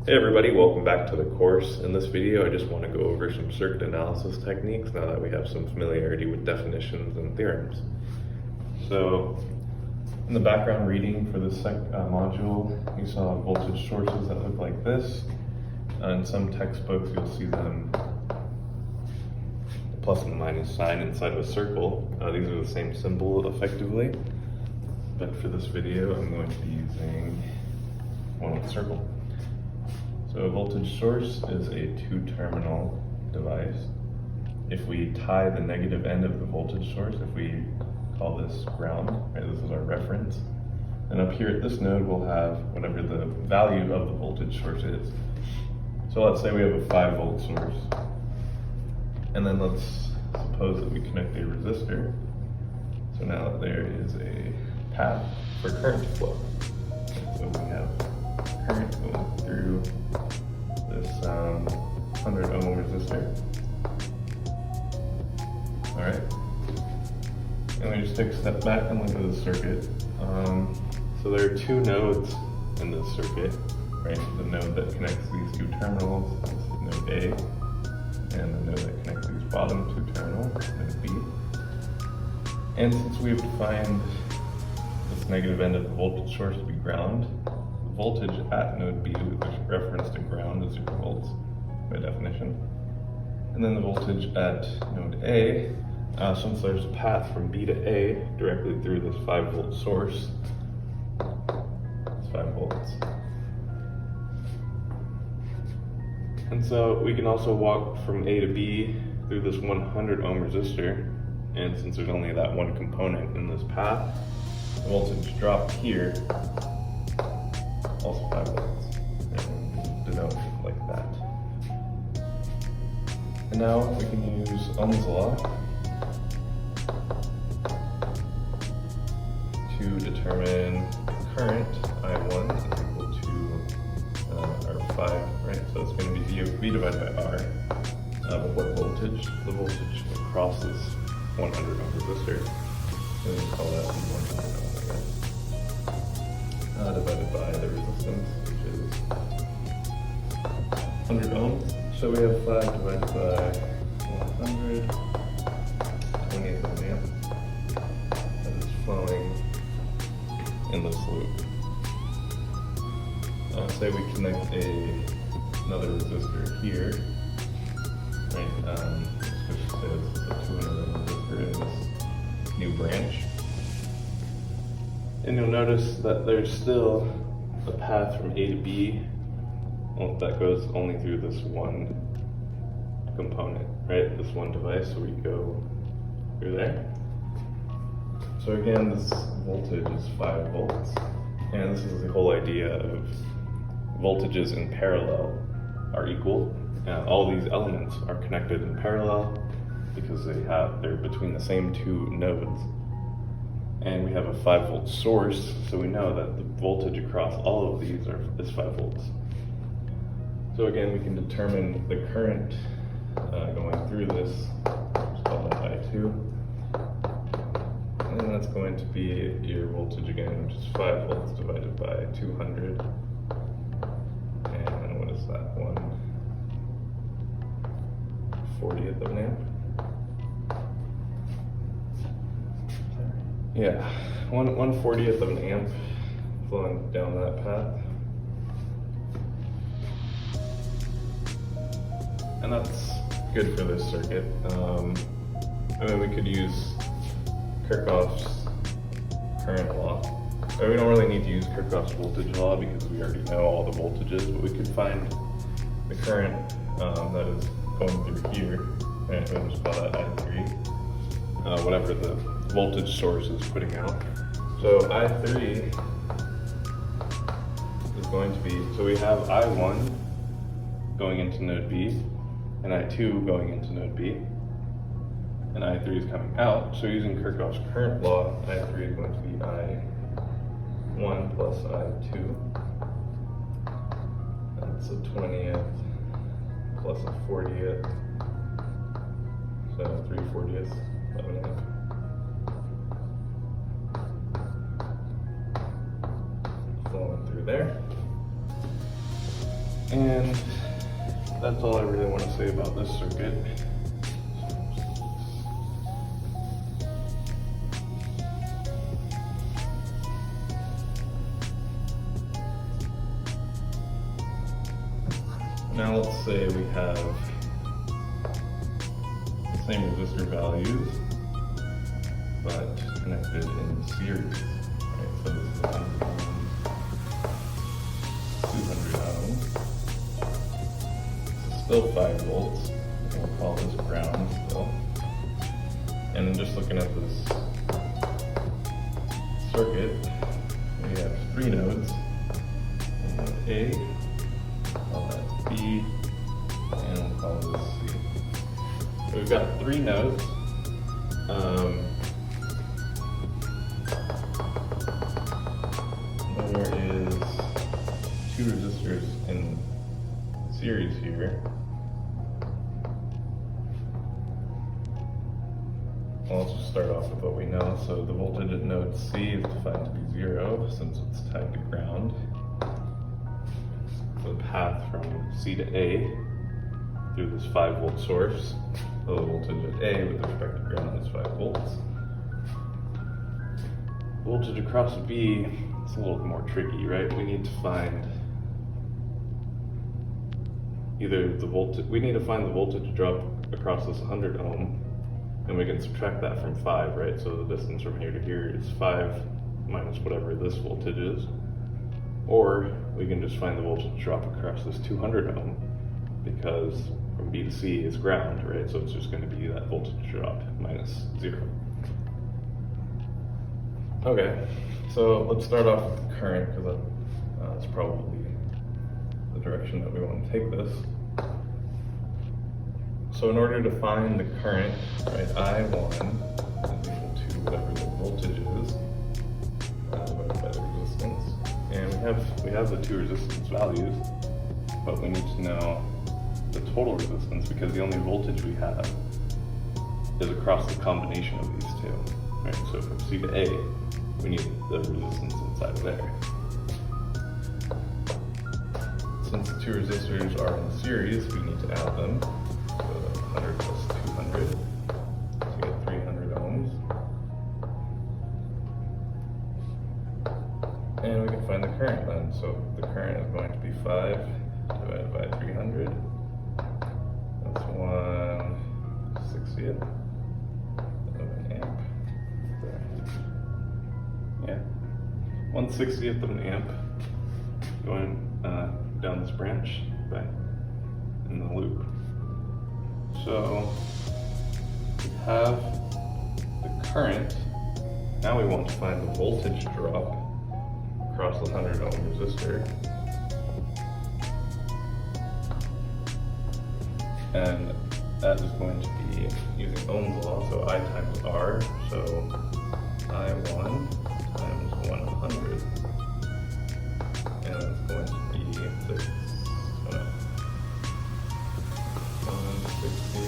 Hey everybody, welcome back to the course. In this video, I just want to go over some circuit analysis techniques now that we have some familiarity with definitions and theorems. So, in the background reading for this module, you saw voltage sources that look like this. In some textbooks, you'll see them plus and minus sign inside of a circle. These are the same symbol effectively, but for this video, I'm going to be using one with a circle. So a voltage source is a two-terminal device. If we tie the negative end of the voltage source, if we call this ground, right, this is our reference, and up here at this node we'll have whatever the value of the voltage source is. So let's say we have a 5-volt source, and then let's suppose that we connect a resistor. So now there is a path for current flow. So we have current going through this 100 ohm resistor. Alright. And we just take a step back and look at the circuit. So there are two nodes in this circuit, right? The node that connects these two terminals is node A, and the node that connects these bottom two terminals is node B. And since we've defined this negative end of the voltage source to be ground, voltage at node B, which is referenced to ground, is 0 volts by definition. And then the voltage at node A, since there's a path from B to A directly through this 5-volt source, it's 5 volts. And so we can also walk from A to B through this 100 ohm resistor, and since there's only that one component in this path, the voltage drop here also 5 volts, and denote like that. And now we can use Ohm's law to determine current I1 is equal to our 5, right? So it's going to be V divided by R. But what voltage? The voltage across this 100 ohm resistor. So we can call that 100 ohm, I guess. Divided by the resistance, which is 100 ohms. So we have 5 divided by 100, 28 of an amp that is flowing in this loop. Say we connect another resistor here, right? Let's just say this is a 200 ohm resistor in this new branch. And you'll notice that there's still a path from A to B that goes only through this one component, right? This one device, so we go through there. So again, this voltage is 5 volts, and this is the whole idea of voltages in parallel are equal. All these elements are connected in parallel because they're between the same two nodes. And we have a 5-volt source, so we know that the voltage across all of these is 5 volts. So again, we can determine the current going through this, let's call that I2. And that's going to be your voltage again, which is 5 volts divided by 200. And what is that, 1/40th of an amp? Yeah, 1/40th of an amp flowing down that path. And that's good for this circuit. And then we could use Kirchhoff's current law. We don't really need to use Kirchhoff's voltage law because we already know all the voltages, but we could find the current that is going through here, and we'll just call that I3, whatever the voltage source is putting out. So I3 is going to be, so we have I1 going into node B, and I2 going into node B, and I3 is coming out. So using Kirchhoff's current law, I3 is going to be I1 plus I2. That's a 20th plus a 40th, so 3/40ths of an amp. Flowing through there. And that's all I really want to say about this circuit. Now let's say we have the same resistor values, but connected in series. Right, so this is 100 ohms, 200 ohms. This is still 5 volts. We'll call this ground still. And then just looking at this circuit, we have 3 nodes. A, call that B, and we'll call this C. So we've got 3 nodes. There is 2 resistors in series here. Well, let's just start off with what we know. So the voltage at node C is defined to be 0 since it's tied to ground. The path from C to A through this 5 volt source. So the voltage at A with respect to ground is 5 volts. Voltage across B is a little more tricky, right? We need to find either the voltage, we need to find the voltage drop across this 100 ohm, and we can subtract that from 5, right? So the distance from here to here is 5 minus whatever this voltage is. Or we can just find the voltage drop across this 200 ohm, because from B to C is ground, right? So it's just going to be that voltage drop minus 0. Okay, so let's start off with the current, because that's probably the direction that we want to take this. So in order to find the current, right, I1 is equal to whatever the voltage is, divided by the resistance. And we have the 2 resistance values, but we need to know the total resistance, because the only voltage we have is across the combination of these 2. Right? So from C to A, we need the resistance inside of there. Since the 2 resistors are in series, we need to add them. So 100 plus 200, so we get 300 ohms. And we can find the current then. So the current is going to be 5 divided by 300. That's 1/60th of an amp. There. Yeah, 1/60th of an amp going down this branch back in the loop. So we have the current. Now we want to find the voltage drop across the 100 ohm resistor. And that is going to be using Ohm's law, so I times R. So I1 times 100. And it's going to be 160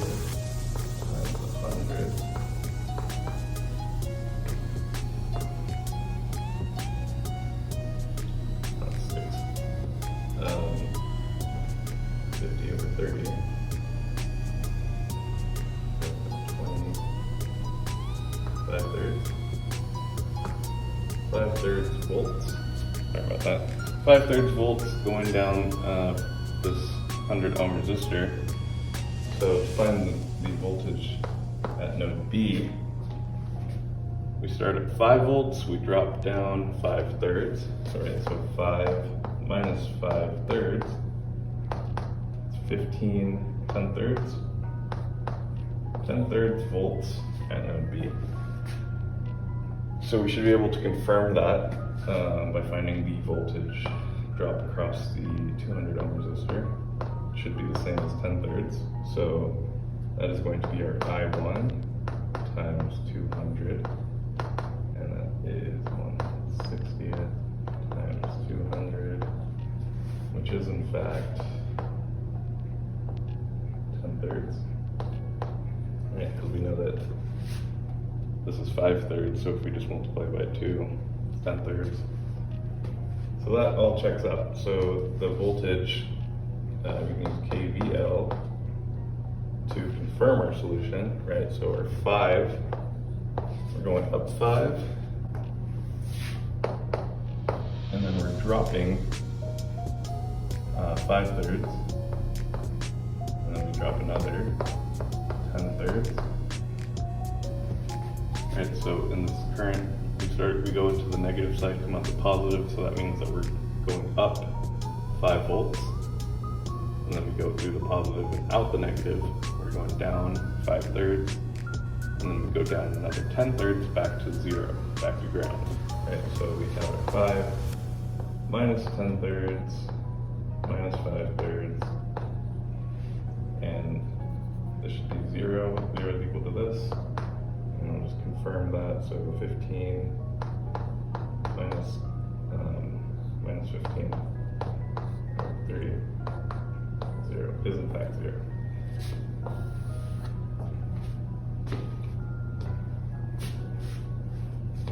times 100. That's 6. 50 over 30. 5/3 volts. Sorry about that. 5/3 volts going down this 100 ohm resistor. So to find the voltage at node B, we start at 5 volts, we drop down 5/3. So 5 minus 5/3 is 15 10/3. 10/3 volts at node B. So we should be able to confirm that by finding the voltage drop across the 200 ohm resistor. It should be the same as 10/3. So that is going to be our I1 times 200, and that is 1/60th times 200, which is in fact 10/3. Right, because we know that this is 5/3, so if we just multiply by 2, it's 10/3. So that all checks out. So the voltage we can use KVL to confirm our solution, right? So our 5, we're going up 5, and then we're dropping 5/3, and then we drop another 10/3. Right, so in this current, we go into the negative side, come out the positive, so that means that we're going up 5 volts. And then we go through the positive and out the negative, we're going down 5/3, and then we go down another 10/3 back to 0, back to ground. Right, so we have our 5 minus 10/3 minus 5/3, and this should be 0. 0 is equal to this. And I'll just confirm that. So 15 minus 15, 30, 0 is in fact 0.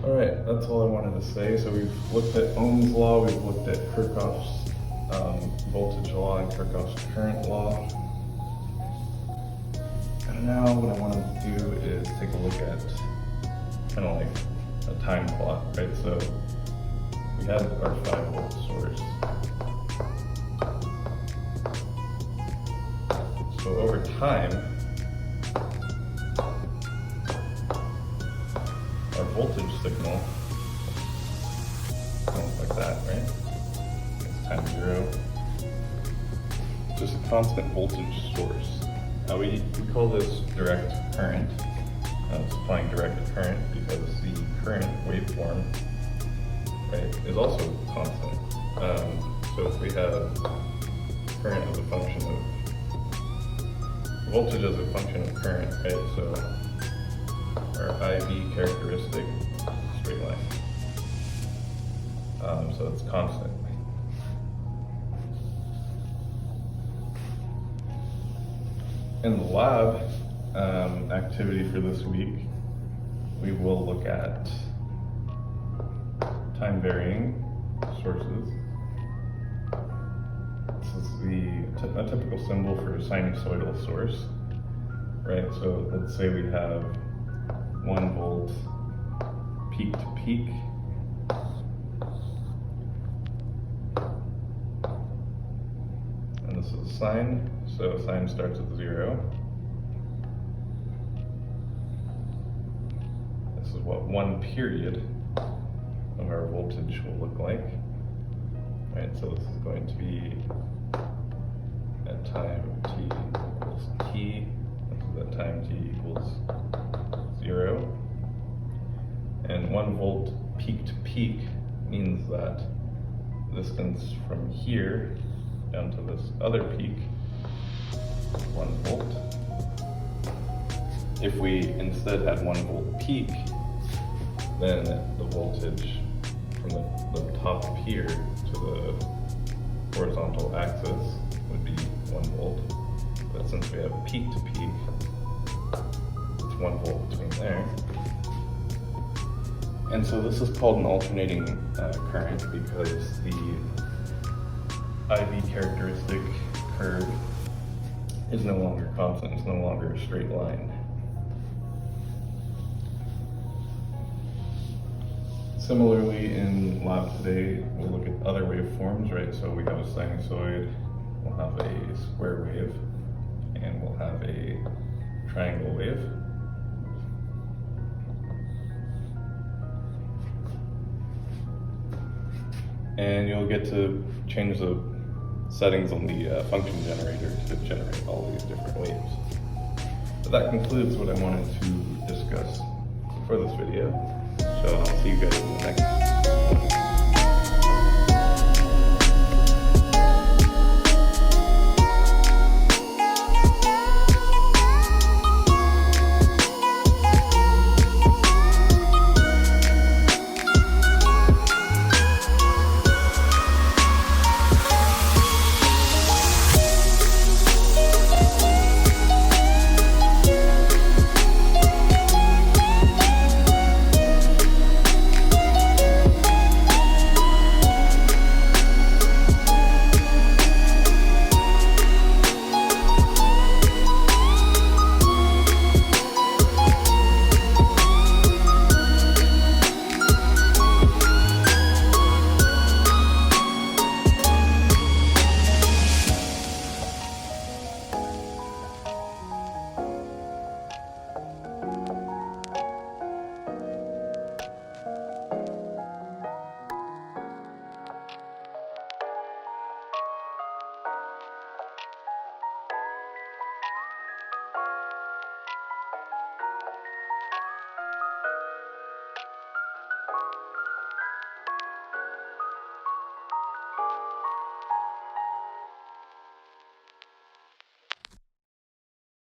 All right, that's all I wanted to say. So we've looked at Ohm's law, we've looked at Kirchhoff's voltage law and Kirchhoff's current law. And now what I want to do is take a look at kind of like a time plot, right? So we have our 5-volt source. So over time, our voltage signal goes like that, right? It's time 0. Just a constant voltage source. Now we call this direct current. It's applying direct current because the current waveform, right, is also constant. So if we have current as a function of voltage as a function of current, right? So our IV characteristic, straight line. So it's constant. In the lab activity for this week, we will look at time varying sources. This is a typical symbol for a sinusoidal source, right? So let's say we have 1 volt peak to peak. And this is a sine, so sine starts at 0. This is what 1 period of our voltage will look like. Right, so this is going to be at time t equals t. This is at time t equals 0. And 1 volt peak to peak means that the distance from here down to this other peak is 1 volt. If we instead had 1 volt peak, then the voltage from the top here to the horizontal axis would be 1 volt. But since we have peak to peak, it's 1 volt between there. And so this is called an alternating current because the IV characteristic curve is no longer constant, it's no longer a straight line. Similarly, in lab today, we'll look at other waveforms, right? So we have a sinusoid, we'll have a square wave, and we'll have a triangle wave. And you'll get to change the settings on the function generator to generate all these different waves. But that concludes what I wanted to discuss for this video. So I'll see you guys in the next